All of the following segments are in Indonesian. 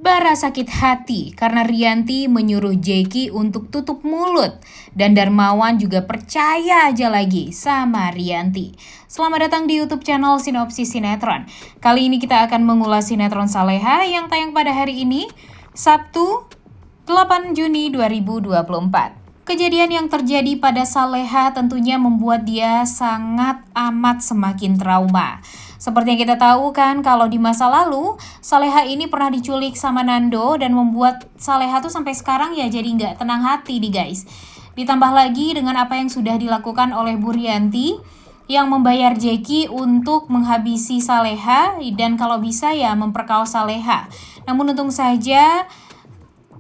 Bara sakit hati karena Rianti menyuruh Jeki untuk tutup mulut. Dan Darmawan juga percaya aja lagi sama Rianti. Selamat datang di YouTube channel Sinopsis Sinetron. Kali ini kita akan mengulas sinetron Saleha yang tayang pada hari ini, Sabtu 8 Juni 2024. Kejadian yang terjadi pada Saleha tentunya membuat dia sangat amat semakin trauma. Seperti yang kita tahu kan, kalau di masa lalu, Saleha ini pernah diculik sama Nando dan membuat Saleha tuh sampai sekarang ya jadi nggak tenang hati nih guys. Ditambah lagi dengan apa yang sudah dilakukan oleh Bu Rianti yang membayar Jeki untuk menghabisi Saleha dan kalau bisa ya memperkaos Saleha. Namun untung saja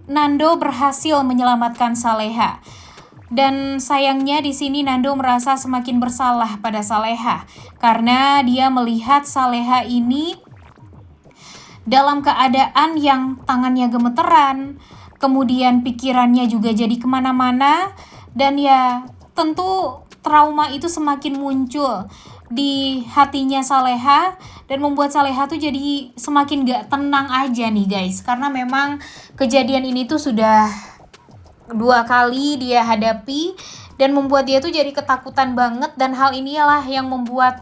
Nando berhasil menyelamatkan Saleha. Dan sayangnya di sini Nando merasa semakin bersalah pada Saleha karena dia melihat Saleha ini dalam keadaan yang tangannya gemeteran, kemudian pikirannya juga jadi kemana-mana, dan ya tentu trauma itu semakin muncul di hatinya Saleha dan membuat Saleha tuh jadi semakin gak tenang aja nih guys, karena memang kejadian ini tuh sudah 2 kali dia hadapi dan membuat dia tuh jadi ketakutan banget, dan hal inilah yang membuat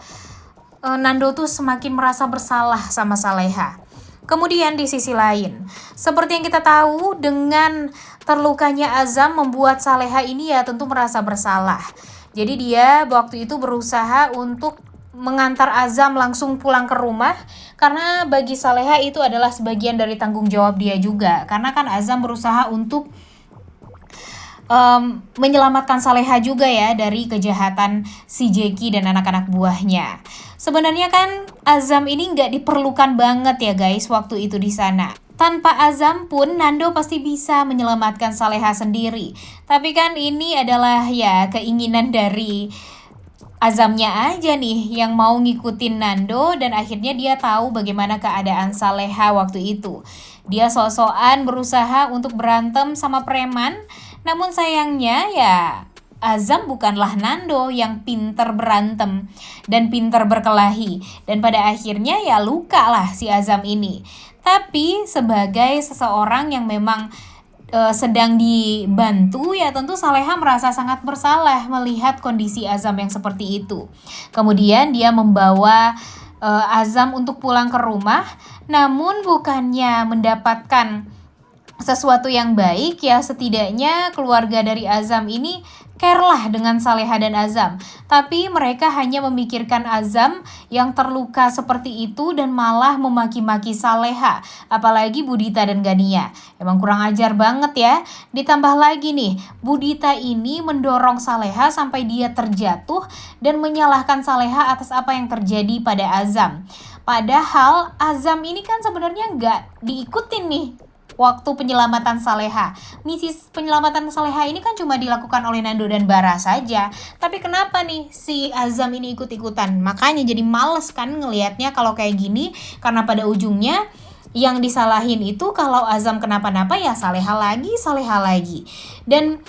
Nando tuh semakin merasa bersalah sama Saleha. Kemudian di sisi lain, seperti yang kita tahu, dengan terlukanya Azam membuat Saleha ini ya tentu merasa bersalah. Jadi dia waktu itu berusaha untuk mengantar Azam langsung pulang ke rumah karena bagi Saleha itu adalah sebagian dari tanggung jawab dia juga. Karena kan Azam berusaha untuk menyelamatkan Saleha juga ya dari kejahatan si Jeki dan anak-anak buahnya. Sebenarnya kan Azam ini nggak diperlukan banget ya guys waktu itu di sana. Tanpa Azam pun Nando pasti bisa menyelamatkan Saleha sendiri. Tapi kan ini adalah ya keinginan dari Azamnya aja nih yang mau ngikutin Nando, dan akhirnya dia tahu bagaimana keadaan Saleha waktu itu. Dia sok-sokan berusaha untuk berantem sama preman, namun sayangnya ya Azam bukanlah Nando yang pinter berantem dan pinter berkelahi. Dan pada akhirnya ya luka lah si Azam ini. Tapi sebagai seseorang yang memang sedang dibantu ya tentu Saleha merasa sangat bersalah melihat kondisi Azam yang seperti itu. Kemudian dia membawa Azam untuk pulang ke rumah, namun bukannya mendapatkan sesuatu yang baik ya, setidaknya keluarga dari Azam ini care lah dengan Saleha dan Azam. Tapi mereka hanya memikirkan Azam yang terluka seperti itu dan malah memaki-maki Saleha, apalagi Budita dan Gania. Emang kurang ajar banget ya. Ditambah lagi nih, Budita ini mendorong Saleha sampai dia terjatuh dan menyalahkan Saleha atas apa yang terjadi pada Azam. Padahal Azam ini kan sebenarnya nggak diikutin nih waktu penyelamatan Saleha. Misi penyelamatan Saleha ini kan cuma dilakukan oleh Nando dan Bara saja. Tapi kenapa nih si Azam ini ikut-ikutan? Makanya jadi males kan ngelihatnya kalau kayak gini. Karena pada ujungnya yang disalahin itu kalau Azam kenapa-napa ya Saleha lagi. Dan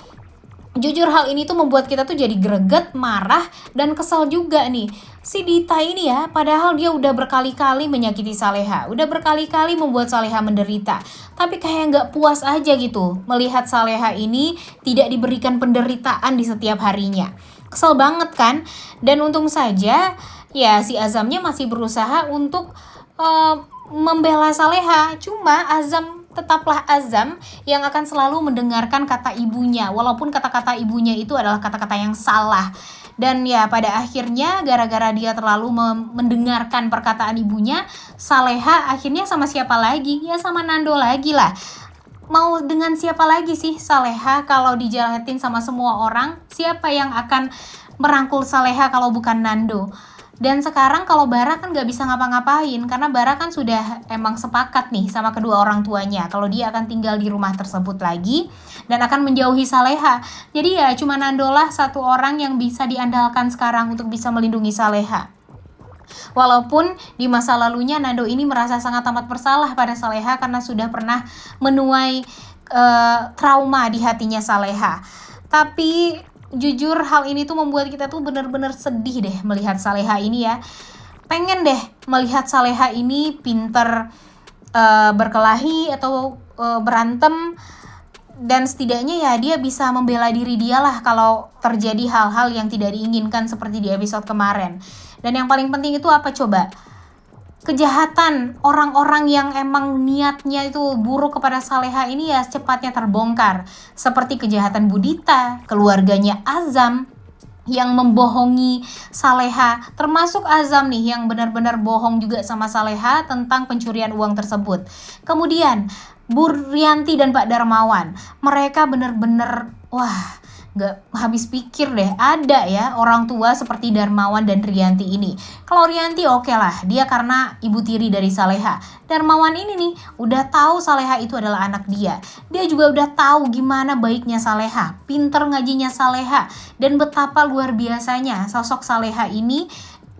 jujur hal ini tuh membuat kita tuh jadi greget, marah, dan kesal juga nih. Si Dita ini ya, padahal dia udah berkali-kali menyakiti Saleha, udah berkali-kali membuat Saleha menderita. Tapi kayak nggak puas aja gitu melihat Saleha ini tidak diberikan penderitaan di setiap harinya. Kesel banget kan? Dan untung saja ya si Azamnya masih berusaha untuk membela Saleha. Cuma Azam tetaplah Azam yang akan selalu mendengarkan kata ibunya, walaupun kata-kata ibunya itu adalah kata-kata yang salah. Dan ya pada akhirnya gara-gara dia terlalu mendengarkan perkataan ibunya, Saleha akhirnya sama siapa lagi? Ya sama Nando lagi lah. Mau dengan siapa lagi sih Saleha kalau dijahatin sama semua orang? Siapa yang akan merangkul Saleha kalau bukan Nando? Dan sekarang kalau Bara kan gak bisa ngapa-ngapain karena Bara kan sudah emang sepakat nih sama kedua orang tuanya kalau dia akan tinggal di rumah tersebut lagi dan akan menjauhi Saleha. Jadi ya cuma Nando lah satu orang yang bisa diandalkan sekarang untuk bisa melindungi Saleha. Walaupun di masa lalunya Nando ini merasa sangat amat bersalah pada Saleha karena sudah pernah menuai trauma di hatinya Saleha. Tapi jujur hal ini tuh membuat kita tuh bener-bener sedih deh melihat Saleha ini ya. Pengen deh melihat Saleha ini pinter berkelahi atau berantem, dan setidaknya ya dia bisa membela diri dia lah kalau terjadi hal-hal yang tidak diinginkan seperti di episode kemarin. Dan yang paling penting itu apa coba? Kejahatan orang-orang yang emang niatnya itu buruk kepada Saleha ini ya secepatnya terbongkar. Seperti kejahatan Budita, keluarganya Azam yang membohongi Saleha, termasuk Azam nih yang benar-benar bohong juga sama Saleha tentang pencurian uang tersebut. Kemudian Bu Rianti dan Pak Darmawan, mereka benar-benar gak habis pikir deh, ada ya orang tua seperti Darmawan dan Rianti ini. Kalau Rianti oke lah, dia karena ibu tiri dari Saleha. Darmawan ini nih udah tahu Saleha itu adalah anak dia. Dia juga udah tahu gimana baiknya Saleha, pinter ngajinya Saleha, dan betapa luar biasanya sosok Saleha ini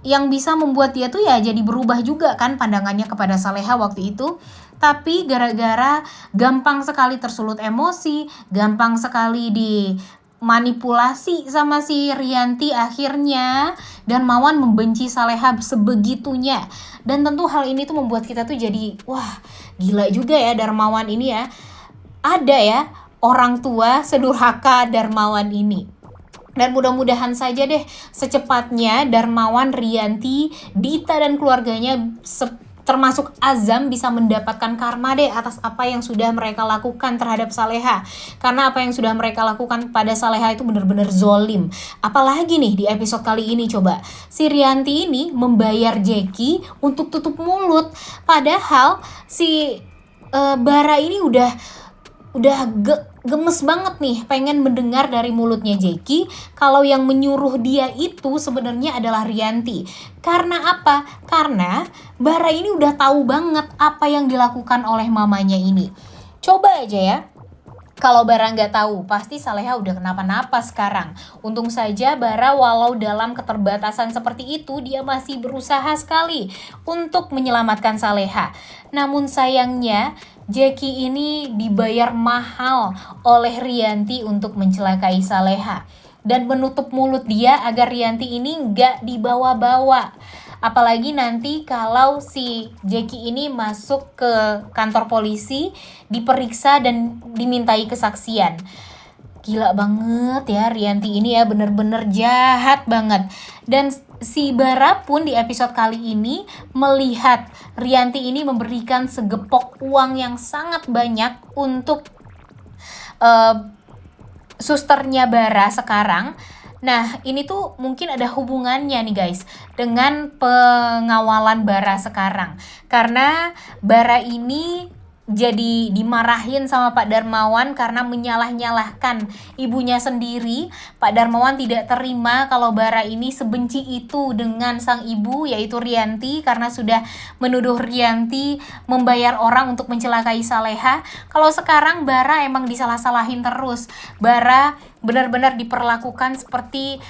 yang bisa membuat dia tuh ya jadi berubah juga kan pandangannya kepada Saleha waktu itu. Tapi gara-gara gampang sekali tersulut emosi, gampang sekali dimanipulasi sama si Rianti, akhirnya Darmawan membenci Saleha sebegitunya. Dan tentu hal ini tuh membuat kita tuh jadi wah gila juga ya Darmawan ini ya. Ada ya orang tua sedurhaka Darmawan ini. Dan mudah-mudahan saja deh secepatnya Darmawan, Rianti, Dita dan keluarganya termasuk Azam bisa mendapatkan karma deh atas apa yang sudah mereka lakukan terhadap Saleha. Karena apa yang sudah mereka lakukan pada Saleha itu benar-benar zolim. Apalagi nih di episode kali ini coba, si Rianti ini membayar Jeki untuk tutup mulut. Padahal si Bara ini udah gemes banget nih pengen mendengar dari mulutnya Jeki kalau yang menyuruh dia itu sebenarnya adalah Rianti. Karena apa? Karena Bara ini udah tahu banget apa yang dilakukan oleh mamanya ini. Coba aja ya, kalau Bara nggak tahu, pasti Saleha udah kenapa-napa sekarang. Untung saja Bara walau dalam keterbatasan seperti itu, dia masih berusaha sekali untuk menyelamatkan Saleha. Namun sayangnya, Jeki ini dibayar mahal oleh Rianti untuk mencelakai Saleha. Dan menutup mulut dia agar Rianti ini nggak dibawa-bawa. Apalagi nanti kalau si Jeki ini masuk ke kantor polisi, diperiksa dan dimintai kesaksian. Gila banget ya Rianti ini ya, bener-bener jahat banget. Dan si Bara pun di episode kali ini melihat Rianti ini memberikan segepok uang yang sangat banyak untuk susternya Bara sekarang. Nah, ini tuh mungkin ada hubungannya nih guys dengan pengawalan Bara sekarang. Karena Bara ini jadi dimarahin sama Pak Darmawan karena menyalah-nyalahkan ibunya sendiri. Pak Darmawan tidak terima kalau Bara ini sebenci itu dengan sang ibu yaitu Rianti, karena sudah menuduh Rianti membayar orang untuk mencelakai Saleha. Kalau sekarang Bara emang disalah-salahin terus. Bara benar-benar diperlakukan seperti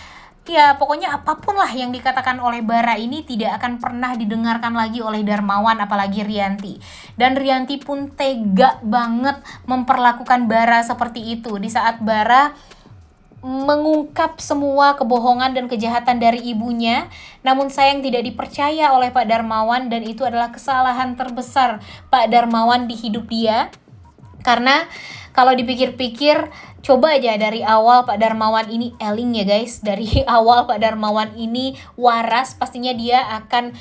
ya pokoknya apapun lah yang dikatakan oleh Bara ini tidak akan pernah didengarkan lagi oleh Darmawan apalagi Rianti. Dan Rianti pun tega banget memperlakukan Bara seperti itu di saat Bara mengungkap semua kebohongan dan kejahatan dari ibunya. Namun sayang tidak dipercaya oleh Pak Darmawan, dan itu adalah kesalahan terbesar Pak Darmawan di hidup dia. Karena kalau dipikir-pikir, coba aja dari awal Pak Darmawan ini eling ya guys. Dari awal Pak Darmawan ini waras, pastinya dia akan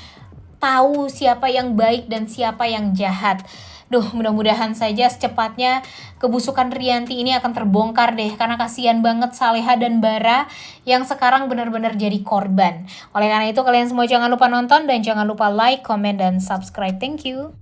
tahu siapa yang baik dan siapa yang jahat. Mudah-mudahan saja secepatnya kebusukan Rianti ini akan terbongkar deh. Karena kasihan banget Saleha dan Bara yang sekarang benar-benar jadi korban. Oleh karena itu kalian semua jangan lupa nonton dan jangan lupa like, comment, dan subscribe. Thank you.